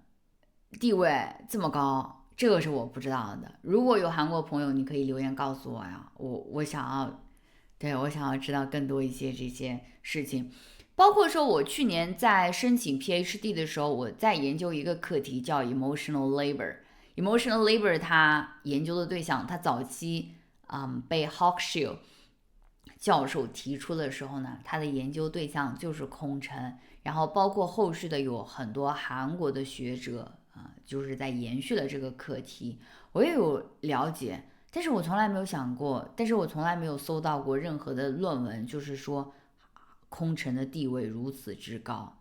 地位这么高，这个是我不知道的。如果有韩国朋友，你可以留言告诉我呀，我想要，对，我想要知道更多一些这些事情。包括说，我去年在申请 PhD 的时候，我在研究一个课题叫 emotional labor。emotional labor 它研究的对象，它早期被 Hawkshield 教授提出的时候呢，他的研究对象就是空乘，然后包括后续的有很多韩国的学者就是在延续了这个课题，我也有了解，但是我从来没有想过，但是我从来没有搜到过任何的论文，就是说空乘的地位如此之高。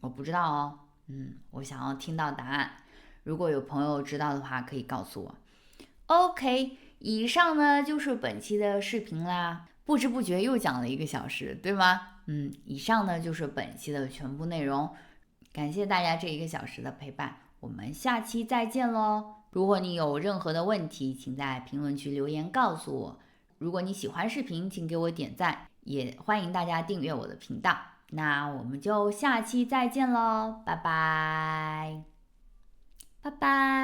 我不知道哦，我想要听到答案，如果有朋友知道的话，可以告诉我。OK，以上呢就是本期的视频啦，不知不觉又讲了1个小时，对吗？以上呢就是本期的全部内容，感谢大家这1个小时的陪伴，我们下期再见喽。如果你有任何的问题，请在评论区留言告诉我。如果你喜欢视频，请给我点赞，也欢迎大家订阅我的频道。那我们就下期再见喽，拜拜，拜拜。